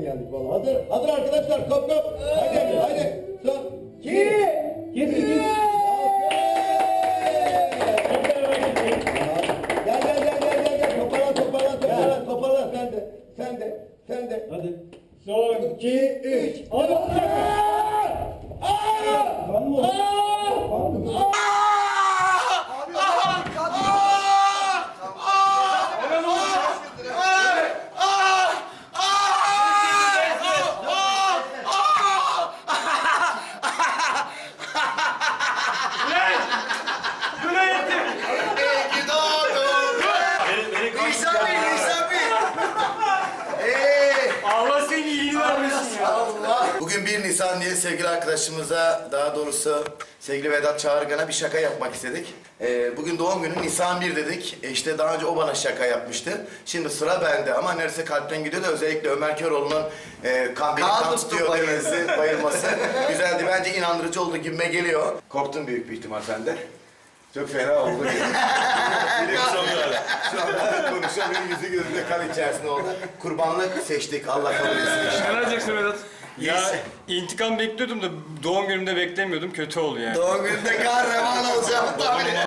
geldik vallahi. Hazır arkadaşlar. Kop kop. Haydi. Son. Git. Gel. Toparlan sen de. Hadi. Son, 2, 3. Hadi. Allah seni iyiliğini vermesin ya. Bugün 1 Nisan diye sevgili arkadaşımıza, daha doğrusu sevgili Vedat Çağırgan'a bir şaka yapmak istedik. Bugün doğum günü, Nisan 1 dedik. İşte daha önce o bana şaka yapmıştı. Şimdi sıra bende ama neredeyse kalpten gidiyor da özellikle Ömer Köroğlu'nun kan tutuyor demesi, bayılması güzeldi. Bence inandırıcı olduğu gibime geliyor. Korktun büyük bir ihtimal sende. Çok fena oldu. Şu anda konuşamıyor, yüzü gözünde kan içerisinde oldu. Kurbanlık seçtik, Allah kabul etsin. Ne vereceksin Vedat? Ya intikam bekliyordum da doğum günümde beklemiyordum, kötü oldu yani. Doğum gününde kahraman olacağım tahmin